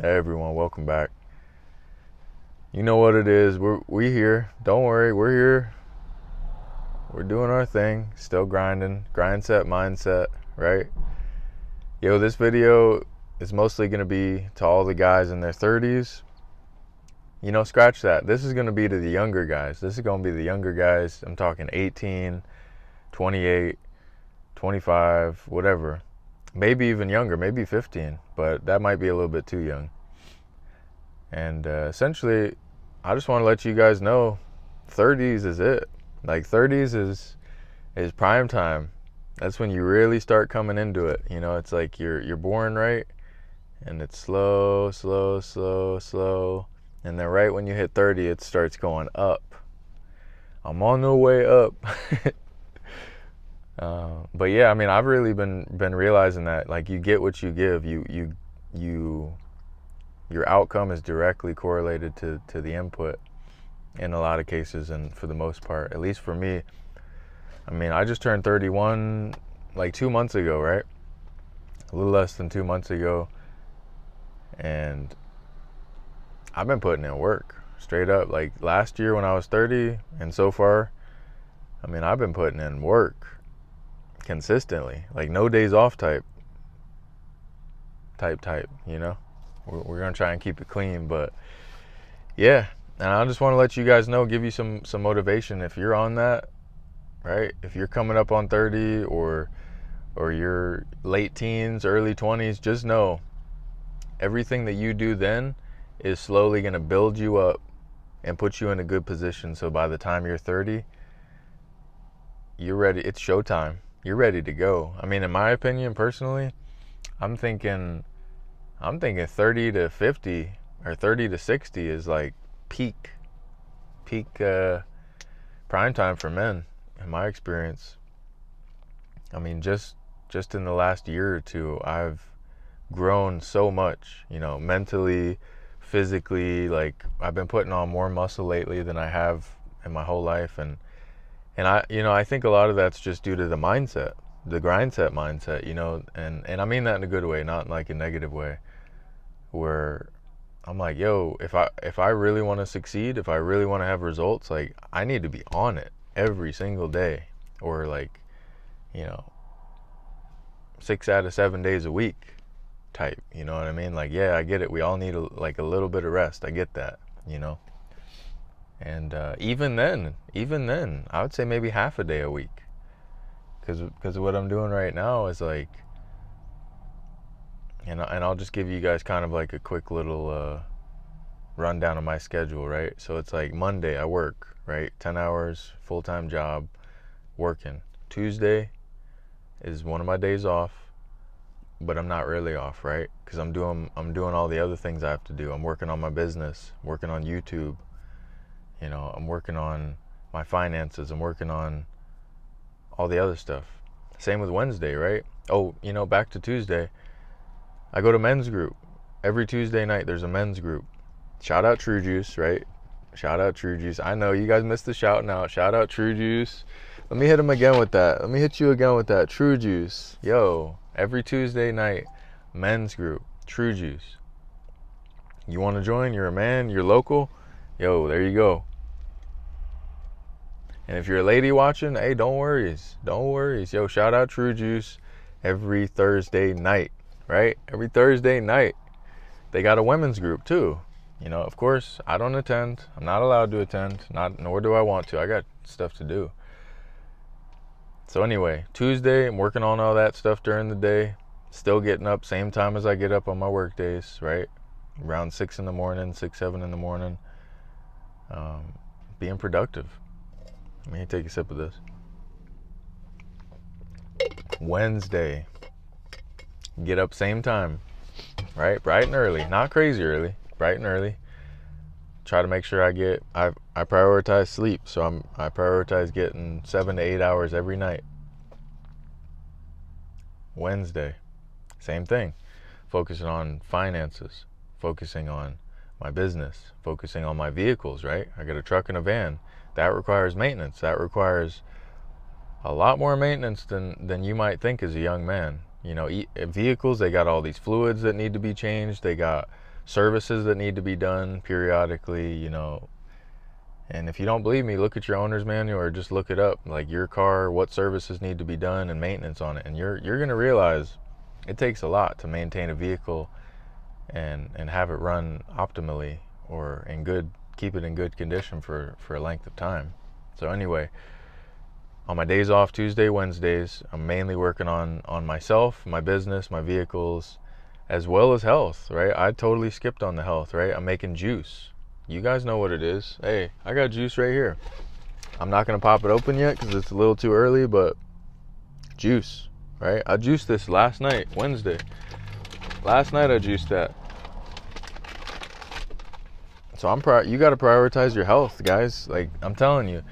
Hey everyone, welcome back. You know what it is. We here. Don't worry, we're here. We're doing our thing. Still grinding. Grind set mindset, right? Yo, this video is mostly gonna be to all the guys in their 30s. Scratch that. This is gonna be to the younger guys. This is gonna be the younger guys. I'm talking 18, 28, 25, whatever. Maybe even younger, maybe 15, but that might be a little bit too young. And essentially, I just want to let you guys know 30s is it. Like 30s is prime time. That's when you really start coming into it. It's like you're born right, and it's slow, slow, slow, slow. And then right when you hit 30, it starts going up. I'm on the way up. But yeah, I mean, I've really been realizing that like you get what you give. You your outcome is directly correlated to the input in a lot of cases, and for the most part, at least for me. I mean, I just turned 31 like 2 months ago, right? A little less than 2 months ago, and I've been putting in work straight up. Like last year when I was 30, and so far, I mean, I've been putting in work consistently, like no days off type. We're gonna try and keep it clean, but yeah. And I just want to let you guys know, give you some motivation if you're on that, right? If you're coming up on 30 or you're late teens, early 20s, just know everything that you do then is slowly going to build you up and put you in a good position, so by the time you're 30, you're ready. It's showtime. You're ready to go. I mean, in my opinion, personally, I'm thinking 30 to 50 or 30 to 60 is like peak prime time for men in my experience. I mean, just in the last year or two, I've grown so much, mentally, physically. Like I've been putting on more muscle lately than I have in my whole life, and I think a lot of that's just due to the mindset, the grind set mindset, and I mean that in a good way, not in like a negative way, where I'm like, yo, if I really want to succeed, if I really want to have results, like I need to be on it every single day, or like, you know, 6 out of 7 days a week type. You know what I mean? Like, yeah, I get it. We all need like a little bit of rest. I get that. And even then, I would say maybe half a day a week, because what I'm doing right now is like, and I'll just give you guys kind of like a quick little rundown of my schedule, right? So it's like Monday I work, right? 10 hours, full-time job, working. Tuesday is one of my days off, but I'm not really off, right? Because I'm doing all the other things I have to do. I'm working on my business, working on YouTube. I'm working on my finances. I'm working on all the other stuff. Same with Wednesday, right? Oh, back to Tuesday. I go to men's group. Every Tuesday night there's a men's group. Shout out True Juice, right? Shout out True Juice. I know you guys missed the shout out. Shout out True Juice. Let me hit him again with that. Let me hit you again with that. True Juice. Yo, every Tuesday night, men's group. True Juice. You want to join? You're a man. You're local. Yo, there you go. And if you're a lady watching, hey, don't worry. Don't worry. Yo, shout out True Juice every Thursday night, right? Every Thursday night. They got a women's group too. Of course, I don't attend. I'm not allowed to attend. Nor do I want to. I got stuff to do. So anyway, Tuesday, I'm working on all that stuff during the day. Still getting up same time as I get up on my work days, right? Around 6 in the morning, 6, 7 in the morning. Being productive. Let me take a sip of this. Wednesday, get up same time, right? Bright and early. Not crazy early. Bright and early. Try to make sure I prioritize sleep, so I prioritize getting 7 to 8 hours every night. Wednesday, same thing. Focusing on finances, focusing on my business, focusing on my vehicles, right? I got a truck and a van. That requires maintenance. That requires a lot more maintenance than you might think as a young man. Vehicles, they got all these fluids that need to be changed. They got services that need to be done periodically, you know. And if you don't believe me, look at your owner's manual or just look it up, like your car, what services need to be done and maintenance on it. And you're going to realize it takes a lot to maintain a vehicle and have it run optimally or keep it in good condition for a length of time. So anyway, on my days off, Tuesday, Wednesdays, I'm mainly working on myself, my business, my vehicles, as well as health, right? I totally skipped on the health, right? I'm making juice. You guys know what it is. Hey, I got juice right here. I'm not going to pop it open yet because it's a little too early, but juice, right? I juiced this last night, Wednesday. Last night I juiced that. So you got to prioritize your health, guys. Like, I'm telling you,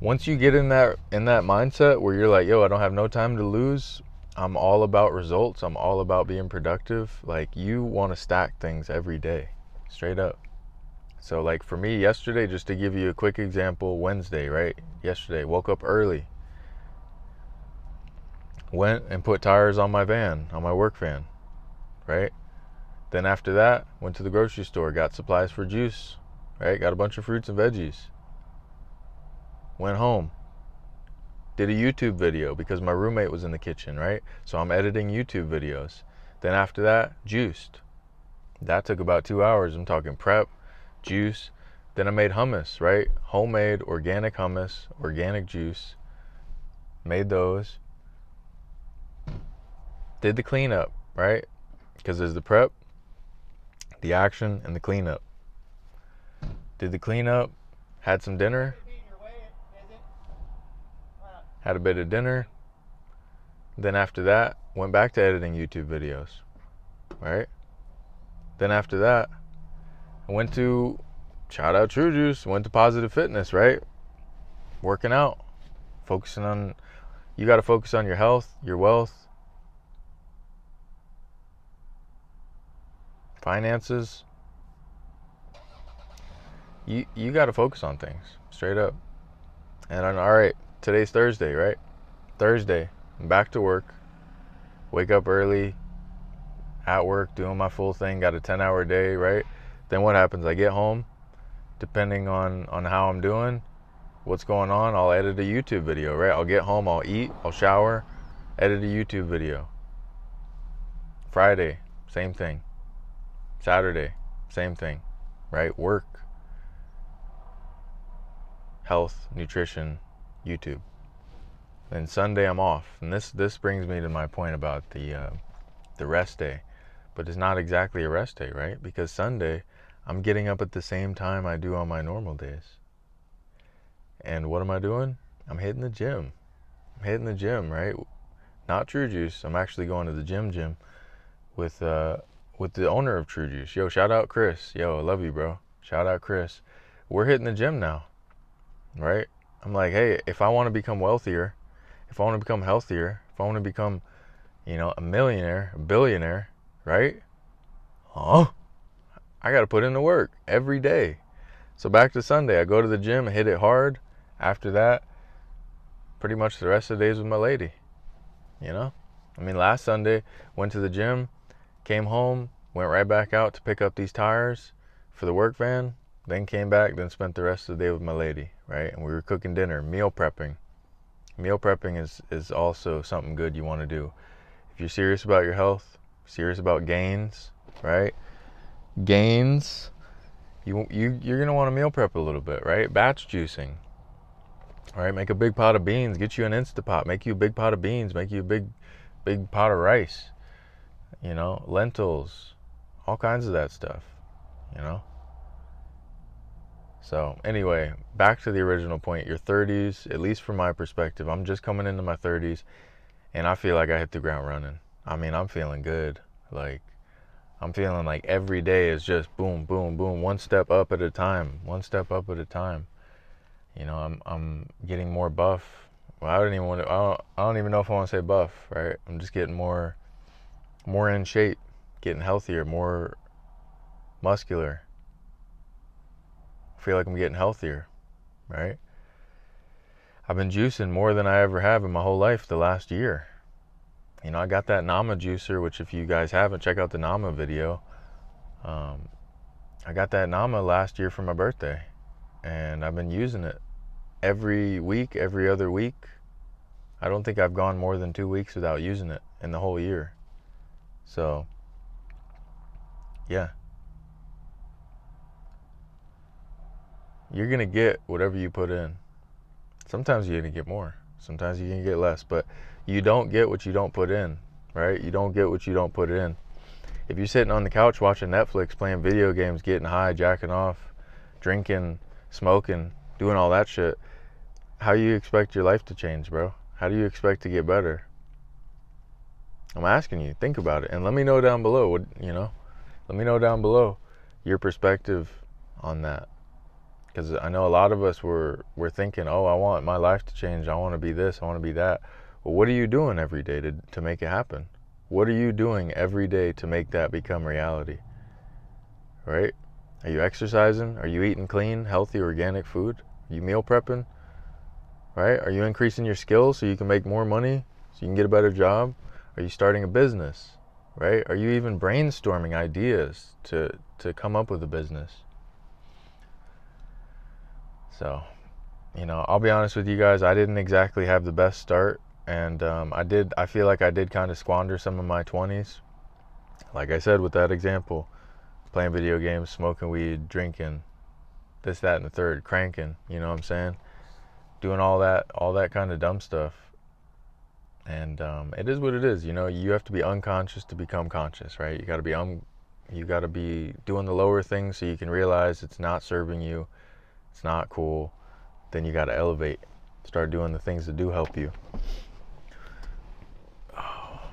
once you get in that mindset where you're like, yo, I don't have no time to lose, I'm all about results, I'm all about being productive, like, you want to stack things every day, straight up. So like for me yesterday, just to give you a quick example, Wednesday, right? Yesterday, woke up early, went and put tires on my van, on my work van, right? Then after that, went to the grocery store, got supplies for juice, right? Got a bunch of fruits and veggies. Went home, did a YouTube video because my roommate was in the kitchen, right? So I'm editing YouTube videos. Then after that, juiced. That took about 2 hours. I'm talking prep, juice. Then I made hummus, right? Homemade organic hummus, organic juice. Made those. Did the cleanup, right? Because there's the prep, the action, and the cleanup. Did the cleanup, had some dinner, had a bit of dinner. Then after that, went back to editing YouTube videos, right? Then after that, I went to, shout out True Juice, went to Positive Fitness, right? Working out, focusing on, you got to focus on your health, your wealth, finances. You got to focus on things, straight up. And all right, today's Thursday, right? Thursday, I'm back to work, wake up early, at work, doing my full thing, got a 10-hour day, right? Then what happens? I get home, depending on how I'm doing, what's going on, I'll edit a YouTube video, right? I'll get home, I'll eat, I'll shower, edit a YouTube video. Friday, same thing. Saturday, same thing, right? Work, health, nutrition, YouTube. Then Sunday I'm off. And this brings me to my point about the rest day. But it's not exactly a rest day, right? Because Sunday, I'm getting up at the same time I do on my normal days. And what am I doing? I'm hitting the gym. I'm hitting the gym, right? Not True Juice. I'm actually going to the gym with the owner of True Juice. Yo, shout out Chris. Yo, I love you, bro. Shout out Chris. We're hitting the gym now, right? I'm like, hey, if I want to become wealthier, if I want to become healthier, if I want to become, a millionaire, a billionaire, right? I got to put in the work every day. So back to Sunday, I go to the gym, hit it hard. After that, pretty much the rest of the days with my lady, last Sunday, went to the gym, came home, went right back out to pick up these tires for the work van, then came back, then spent the rest of the day with my lady, right? And we were cooking dinner, meal prepping. Meal prepping is also something good you want to do. If you're serious about your health, serious about gains, right? Gains, you're going to want to meal prep a little bit, right? Batch juicing, right? Make a big pot of beans, get you an Instapot, make you a big pot of beans, make you a big pot of rice, lentils, all kinds of that stuff, So anyway, back to the original point, your 30s, at least from my perspective, I'm just coming into my 30s and I feel like I hit the ground running. I'm feeling good. Like, I'm feeling like every day is just boom, boom, boom, one step up at a time, one step up at a time. I'm getting more buff. Well, I don't even know if I want to say buff, right? I'm just getting more in shape, getting healthier, more muscular. I feel like I'm getting healthier, right? I've been juicing more than I ever have in my whole life the last year. I got that Nama juicer, which if you guys haven't, check out the Nama video. Um, I got that Nama last year for my birthday, and I've been using it every week, every other week. I don't think I've gone more than 2 weeks without using it in the whole year. So, yeah, you're gonna get whatever you put in. Sometimes you're gonna get more, sometimes you're gonna get less, but you don't get what you don't put in, right? You don't get what you don't put in. If you're sitting on the couch watching Netflix, playing video games, getting high, jacking off, drinking, smoking, doing all that shit, how do you expect your life to change, bro? How do you expect to get better? I'm asking you, think about it, and let me know down below. Let me know down below your perspective on that, because I know a lot of us were thinking, oh, I want my life to change. I want to be this. I want to be that. Well, what are you doing every day to make it happen? What are you doing every day to make that become reality? Right? Are you exercising? Are you eating clean, healthy, organic food? Are you meal prepping? Right? Are you increasing your skills so you can make more money, so you can get a better job? Are you starting a business? Right? Are you even brainstorming ideas to come up with a business? So, I'll be honest with you guys, I didn't exactly have the best start, and I feel like I did kind of squander some of my 20s. Like I said with that example, playing video games, smoking weed, drinking, this, that, and the third, cranking, you know what I'm saying? Doing all that kind of dumb stuff. And it is what it is. You have to be unconscious to become conscious, right? You got to be doing the lower things so you can realize it's not serving you, it's not cool. Then you got to elevate, start doing the things that do help you.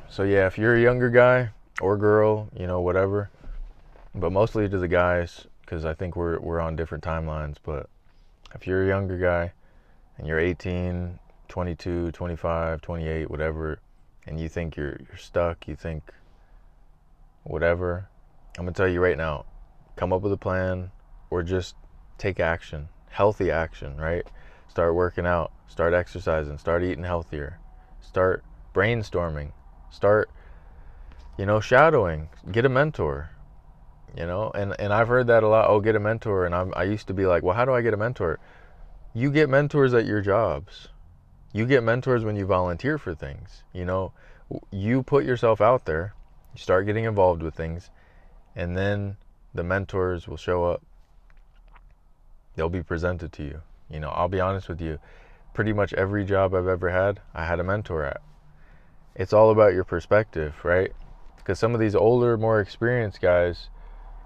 So yeah, if you're a younger guy or girl, whatever, but mostly to the guys, because I think we're on different timelines. But if you're a younger guy and you're 18, 22, 25, 28, whatever, and you think you're stuck, you think whatever, I'm gonna tell you right now, come up with a plan, or just take action, healthy action, right? Start working out, start exercising, start eating healthier, start brainstorming, start shadowing, get a mentor. And I've heard that a lot. Oh, get a mentor. And I used to be like, well, how do I get a mentor? You get mentors at your jobs. You get mentors when you volunteer for things. You put yourself out there, you start getting involved with things, and then the mentors will show up. They'll be presented to you. I'll be honest with you, pretty much every job I've ever had, I had a mentor at. It's all about your perspective, right? Because some of these older, more experienced guys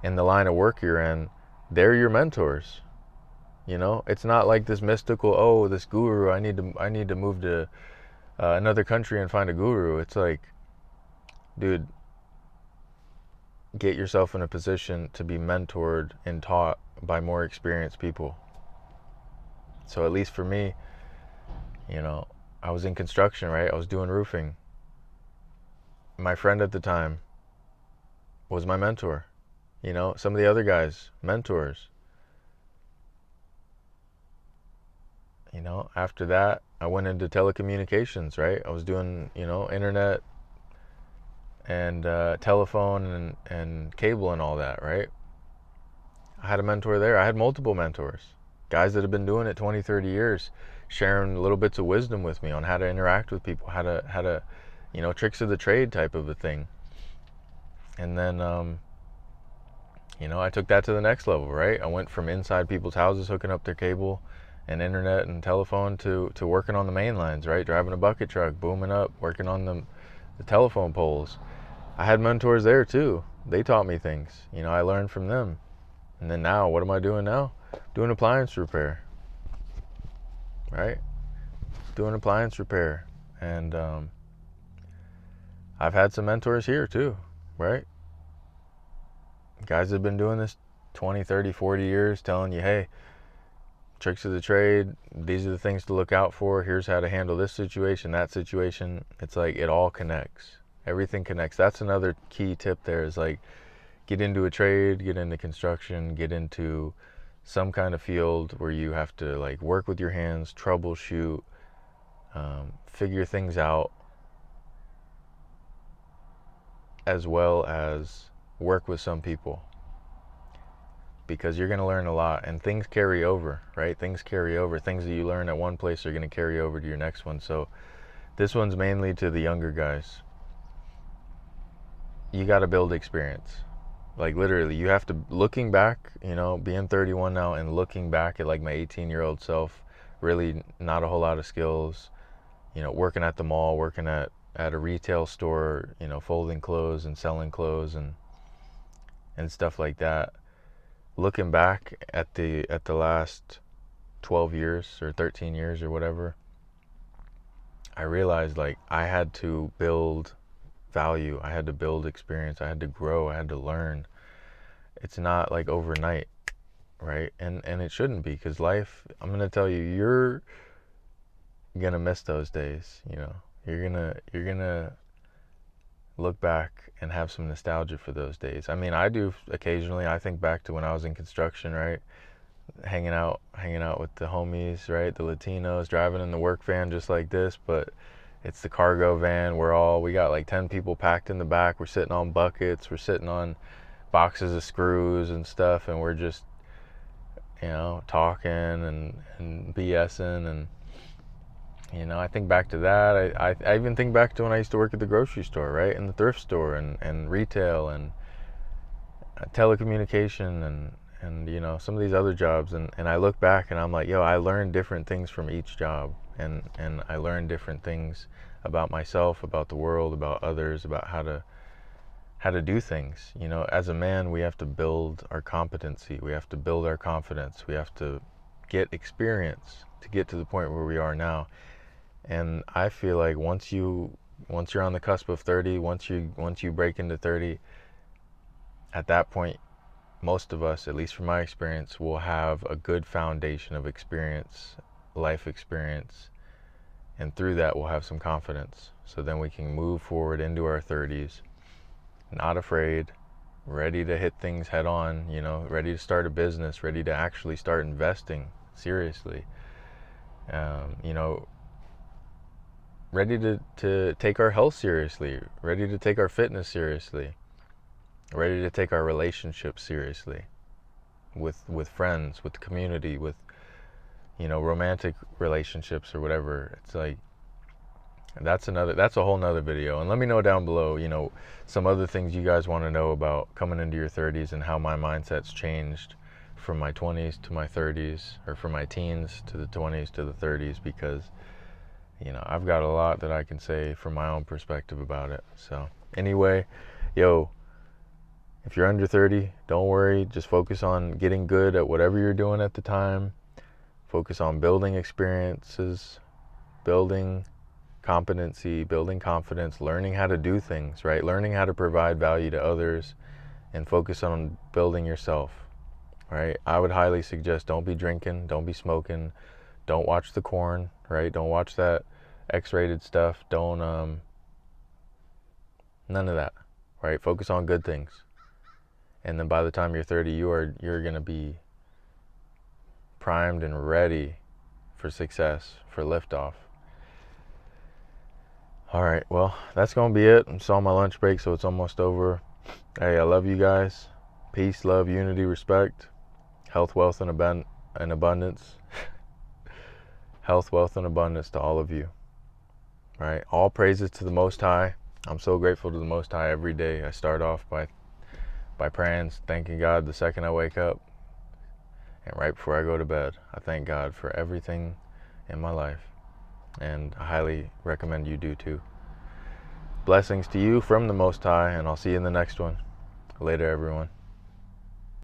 in the line of work you're in, they're your mentors. It's not like this mystical, oh, this guru, I need to move to another country and find a guru. It's like, dude, get yourself in a position to be mentored and taught by more experienced people. So at least for me, I was in construction, right? I was doing roofing. My friend at the time was my mentor. Some of the other guys, mentors. After that, I went into telecommunications, right? I was doing, internet and telephone and cable and all that, right? I had a mentor there. I had multiple mentors, guys that have been doing it 20, 30 years, sharing little bits of wisdom with me on how to interact with people, how to tricks of the trade type of a thing. And then, I took that to the next level, right? I went from inside people's houses hooking up their cable and internet and telephone to working on the main lines, right? Driving a bucket truck, booming up, working on the telephone poles. I had mentors there too. They taught me things. I learned from them. And then now, what am I doing now? Doing appliance repair, right? Doing appliance repair. And I've had some mentors here too, right? Guys have been doing this 20, 30, 40 years, telling you, hey, tricks of the trade, these are the things to look out for, here's how to handle this situation, that situation. It's like it all connects. Everything connects. That's another key tip there, is like, get into a trade, get into construction, get into some kind of field where you have to like work with your hands, troubleshoot, figure things out, as well as work with some people. because you're going to learn a lot, and things carry over, right? Things carry over. Things that you learn at one place are going to carry over to your next one. So this one's mainly to the younger guys. You got to build experience. Like literally, you have to, looking back, being 31 now and looking back at like my 18-year-old self, really not a whole lot of skills, working at the mall, working at a retail store, folding clothes and selling clothes and stuff like that. Looking back at the last 12 years or 13 years or whatever, I realized like I had to build value, I had to build experience, I had to grow, I had to learn. It's not like overnight, right? And it shouldn't be, because life, I'm gonna tell you, you're gonna miss those days. You're gonna look back and have some nostalgia for those days. I mean, I do occasionally. I think back to when I was in construction, right? Hanging out with the homies, right? The Latinos, driving in the work van just like this, but it's the cargo van. We got like 10 people packed in the back. We're sitting on buckets. We're sitting on boxes of screws and stuff, and we're just, talking and BSing. And I think back to that. I even think back to when I used to work at the grocery store, right? In the thrift store and retail and telecommunication and some of these other jobs. And I look back and I'm like, yo, I learned different things from each job. And I learned different things about myself, about the world, about others, about how to do things. As a man, we have to build our competency. We have to build our confidence. We have to get experience to get to the point where we are now. And I feel like once you're on the cusp of 30, once you break into 30, at that point, most of us, at least from my experience, will have a good foundation of experience, life experience, and through that we'll have some confidence. So then we can move forward into our 30s, not afraid, ready to hit things head on, ready to start a business, ready to actually start investing seriously. Ready to take our health seriously, ready to take our fitness seriously, ready to take our relationships seriously with friends, with the community, with romantic relationships or whatever. It's like that's a whole nother video. And let me know down below, some other things you guys want to know about coming into your 30s and how my mindset's changed from my 20s to my 30s, or from my teens to the 20s to the 30s, because I've got a lot that I can say from my own perspective about it. So anyway, if you're under 30, don't worry. Just focus on getting good at whatever you're doing at the time. Focus on building experiences, building competency, building confidence, learning how to do things, right? Learning how to provide value to others, and focus on building yourself, right? I would highly suggest don't be drinking, don't be smoking, don't watch the corn, right? Don't watch that X-rated stuff. Don't, none of that, right? Focus on good things. And then by the time you're 30, you're going to be primed and ready for success, for liftoff. All right, well, that's going to be it. I'm still on my lunch break, so it's almost over. Hey, I love you guys. Peace, love, unity, respect, health, wealth, and abundance. Health, wealth, and abundance to all of you. All right, all praises to the Most High. I'm so grateful to the Most High every day. I start off by praying, thanking God the second I wake up, and right before I go to bed. I thank God for everything in my life, and I highly recommend you do too. Blessings to you from the Most High, and I'll see you in the next one. Later, everyone.